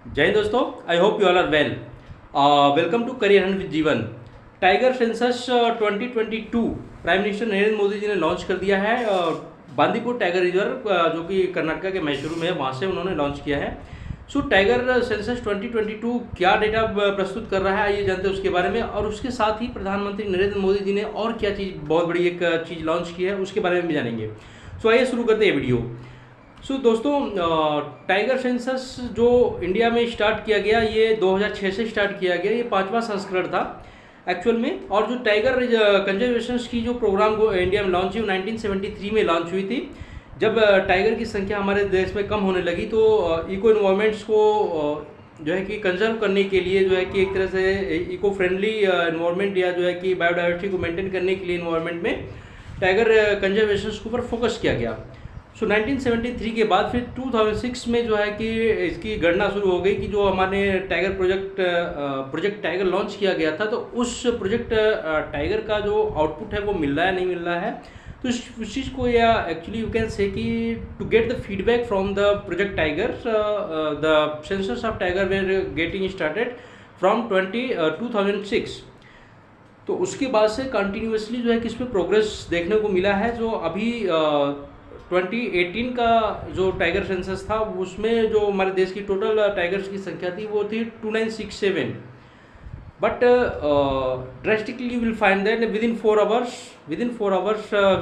जय हिंद दोस्तों, I hope you all are well. Welcome to career hunt with Jeevan. Tiger census 2022 prime minister Narendra Modi ji ने launch कर दिया है। बांदीपुर टाइगर रिजर्व जो कि कर्नाटका के मैसूरू में है, वहाँ से उन्होंने लॉन्च किया है। सो टाइगर सेंसस 2022 क्या डेटा प्रस्तुत कर रहा है, आइए जानते हैं उसके बारे में। और उसके साथ ही प्रधानमंत्री नरेंद्र मोदी जी ने और क्या चीज़, बहुत बड़ी एक चीज़ लॉन्च की है, उसके बारे में भी जानेंगे। सो आइए शुरू करते हैं वीडियो। दोस्तों, टाइगर सेंसस जो इंडिया में स्टार्ट किया गया, ये 2006 से स्टार्ट किया गया। ये 5वां संस्करण था एक्चुअल में। और जो टाइगर कंजर्वेशन की जो प्रोग्राम को इंडिया में लॉन्च हुई, 1973 में लॉन्च हुई थी। जब टाइगर की संख्या हमारे देश में कम होने लगी, तो इको इन्वायरमेंट्स को जो है कि कंजर्व करने के लिए, जो है कि एक तरह से इको फ्रेंडली इन्वायरमेंट, या जो है कि बायोडाइवर्सिटी को मेंटेन करने के लिए इन्वायरमेंट में टाइगर कंजर्वेशन के ऊपर फोकस किया गया। 1973 के बाद फिर 2006 में जो है कि इसकी गणना शुरू हो गई कि जो हमारे टाइगर प्रोजेक्ट टाइगर लॉन्च किया गया था, तो उस प्रोजेक्ट टाइगर का जो आउटपुट है वो मिल रहा है नहीं मिल रहा है। तो उस चीज़ को, या एक्चुअली यू कैन से कि to get the feedback from the project tiger, the census of tiger were getting started from 2006। तो उसके बाद से कंटिन्यूसली जो है कि इसमें प्रोग्रेस देखने को मिला है। जो अभी 2018 का जो टाइगर सेंसस था, उसमें जो हमारे देश की टोटल टाइगर्स की संख्या थी वो थी 2967। But drastically you will find that within 4 hours,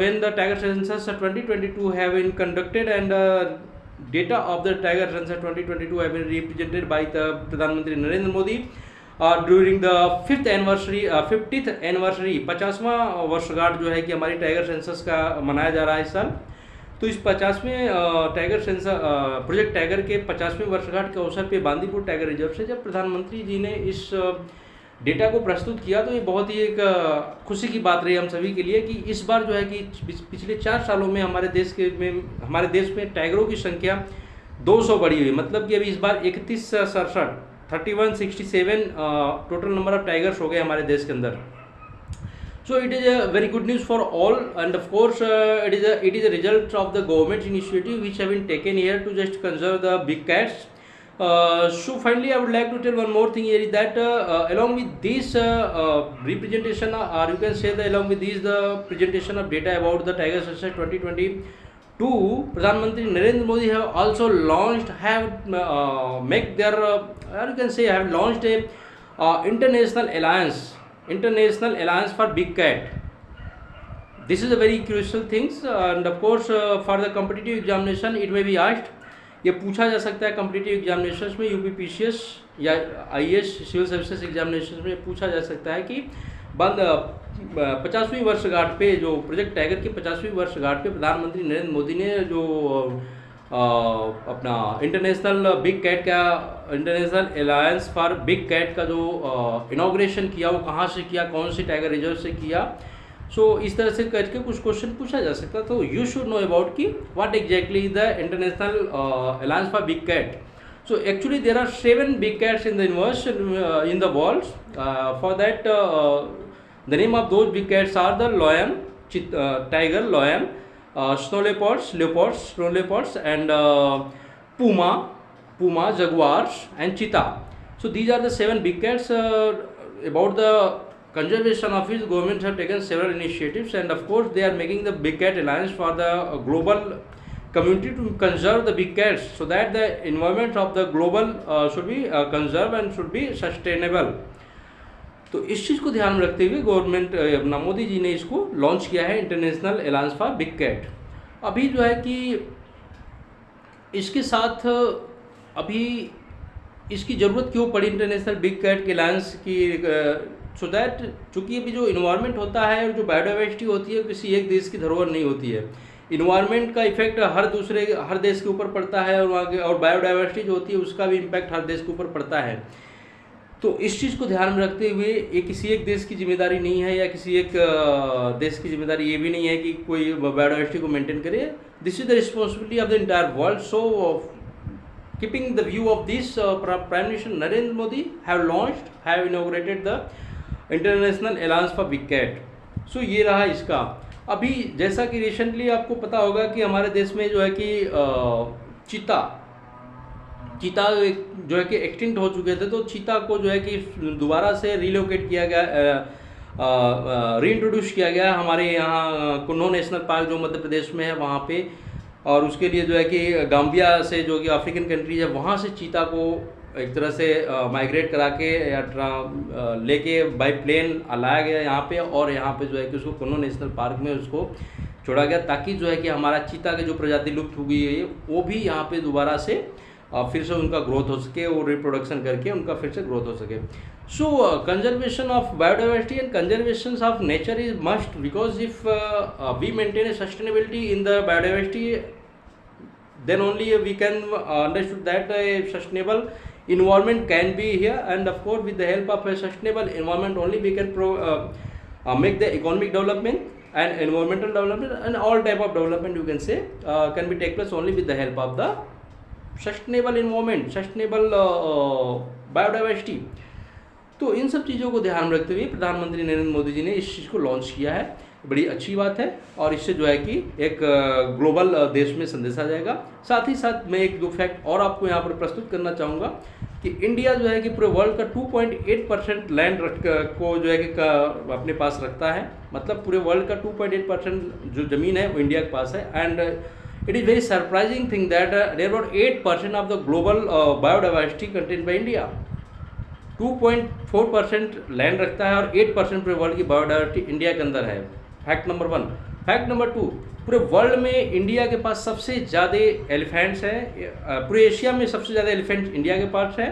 when the tiger census 2022 have been conducted, and data of the tiger census 2022 have been represented by the Pradhan Mantri Narendra Modi during the 50th anniversary 50वां वर्षगांठ जो है कि हमारी tiger census का मनाया जा रहा है इस साल। तो इस 50वें टाइगर सेंसस प्रोजेक्ट टाइगर के 50वें वर्षगांठ के अवसर पे बांदीपुर टाइगर रिजर्व से जब प्रधानमंत्री जी ने इस डेटा को प्रस्तुत किया, तो ये बहुत ही एक खुशी की बात रही हम सभी के लिए कि इस बार जो है कि पिछले 4 सालों में हमारे देश में टाइगरों की संख्या 200 बढ़ी हुई। मतलब कि अभी इस बार 3167 टोटल नंबर ऑफ टाइगर्स हो गए हमारे देश के अंदर। So it is a very good news for all, and of course it is a result of the government initiative which have been taken here to just conserve the big cats. So finally, I would like to tell one more thing here is that along with this representation, or you can say that along with this the presentation of data about the Tiger Census 2022, Pradhan Mantri Narendra Modi have also launched, you can say have launched a international alliance for big cat. This is a very crucial things, and of course for the competitive examination it may be asked, ये पूछा जा सकता है competitive examinations में, UPPCS या IAS civil services examinations में पूछा जा सकता है कि 50वीं वर्षगांठ पे, जो प्रोजेक्ट टाइगर की 50वीं वर्षगांठ पे प्रधानमंत्री नरेंद्र मोदी ने जो अपना international alliance for big cat का जो इनॉग्रेशन किया, वो कहाँ से किया, कौन सी टाइगर रिजर्व से किया। इस तरह से करके कुछ क्वेश्चन पूछा जा सकता। तो यू शुड नो अबाउट कि what exactly is the international alliance for big cat. Actually there are 7 big cats in the universe in the world. For that the name of those big cats are the lion, tiger, lion, snow leopards, and puma, jaguars, and cheetah. So these are the 7 big cats. About the conservation of it, governments have taken several initiatives, and of course they are making the big cat alliance for the global community to conserve the big cats, so that the environment of the global should be conserved and should be sustainable. तो इस चीज़ को ध्यान में रखते हुए government अपना मोदी जी ने इसको लॉन्च किया है, international alliance for big cat. अभी जो है कि इसके साथ अभी इसकी ज़रूरत क्यों पड़ी इंटरनेशनल बिग कैट के अलायंस की, सो दैट चूँकि अभी जो इन्वायरमेंट होता है और जो बायोडाइवर्सिटी होती है, किसी एक देश की धरोहर नहीं होती है। इन्वायरमेंट का इफेक्ट हर देश के ऊपर पड़ता है, और वहाँ के और बायोडाइवर्सिटी जो होती है उसका भी इम्पैक्ट हर देश के ऊपर पड़ता है। तो इस चीज़ को ध्यान में रखते हुए ये किसी एक देश की जिम्मेदारी नहीं है, या किसी एक देश की जिम्मेदारी ये भी नहीं है कि कोई बायोडाइवर्सिटी को मेंटेन करे। This is the responsibility of the entire world. So keeping the view of this, prime minister Narendra Modi have inaugurated the international alliance for big cat. So ये रहा इसका। अभी जैसा कि रिसेंटली आपको पता होगा कि हमारे देश में जो है कि चीता चीता जो है कि एक्सटिंक्ट हो चुके थे, तो चीता को जो है कि दोबारा से रिलोकेट किया गया, रीइंट्रोड्यूस किया गया हमारे यहाँ कुन्नो नेशनल पार्क जो मध्य प्रदेश में है वहाँ पे। और उसके लिए जो है कि गाम्बिया से जो कि अफ्रीकन कंट्रीज है वहाँ से चीता को एक तरह से माइग्रेट करा के या लेके बाई प्लेन लाया गया यहाँ पे, और यहाँ पे जो है कि उसको कुन्नो नेशनल पार्क में उसको छोड़ा गया, ताकि जो है कि हमारा चीता की जो प्रजाति लुप्त हो गई है वो भी यहाँ पे दोबारा से फिर से उनका ग्रोथ हो सके, और रिप्रोडक्शन करके उनका फिर से ग्रोथ हो सके। So conservation of biodiversity and conservation of nature is must, because if we maintain a sustainability in the biodiversity, then only we can understood that a sustainable environment can be here, and of course with the help of a sustainable environment only we can make the economic development and environmental development and all type of development you can say can be take place only with the help of the sustainable environment, sustainable biodiversity। तो इन सब चीज़ों को ध्यान रखते हुए प्रधानमंत्री नरेंद्र मोदी जी ने इस चीज़ को लॉन्च किया है, बड़ी अच्छी बात है, और इससे जो है कि एक ग्लोबल देश में संदेश आ जाएगा। साथ ही साथ मैं एक दो फैक्ट और आपको यहाँ पर प्रस्तुत करना चाहूँगा कि इंडिया जो है कि पूरे वर्ल्ड का 2.8% लैंड को जो है कि अपने पास रखता है, मतलब पूरे वर्ल्ड का 2.8% जो ज़मीन है वो इंडिया के पास है। And it is very surprising thing that there about 8% of the global biodiversity contain by India. 2.4% land रखता है और 8% पूरे वर्ल्ड की बायोडाइवर्सिटी इंडिया के अंदर है। Fact number 1। फैक्ट नंबर 2, पूरे वर्ल्ड में इंडिया के पास सबसे ज़्यादा एलिफेंट्स हैं, पूरे एशिया में सबसे ज़्यादा एलिफेंट्स इंडिया के पास है,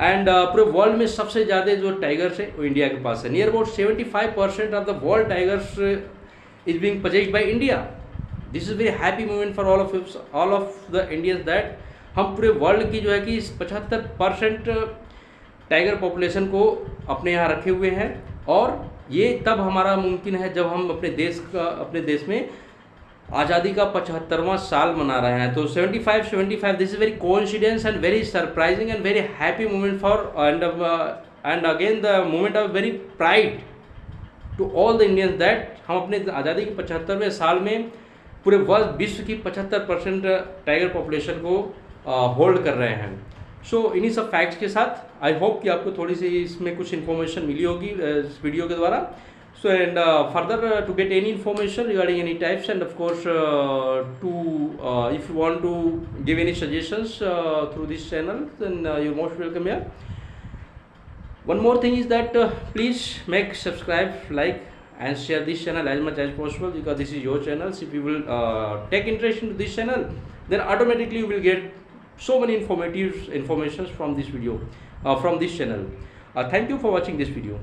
एंड पूरे वर्ल्ड में सबसे ज़्यादा जो टाइगर्स है वो इंडिया के पास है। Near about 75% of the world tigers is being possessed by India. This is very happy moment for all of the Indians that हम पूरे वर्ल्ड की जो है कि 75% टाइगर पॉपुलेशन को अपने यहाँ रखे हुए हैं, और ये तब हमारा मुमकिन है जब हम अपने देश में आज़ादी का 75वां साल मना रहे हैं। तो 75 this is very coincidence and very surprising and very happy moment for and again the moment of very pride to all the Indians that हम अपने आज़ादी के 75वें साल में पूरे विश्व की 75% टाइगर पॉपुलेशन को होल्ड कर रहे हैं। सो इन्हीं सब फैक्ट्स के साथ आई होप कि आपको थोड़ी सी इसमें कुछ इन्फॉर्मेशन मिली होगी इस वीडियो के द्वारा। So and further to get any information regarding any types and of course to if you want to give any suggestions through this channel then you most welcome here. One more thing is that please make subscribe, like and share this channel as much as possible, because this is your channel. If you will take interest into this channel, then automatically you will get so many informations from this video, from this channel. Thank you for watching this video.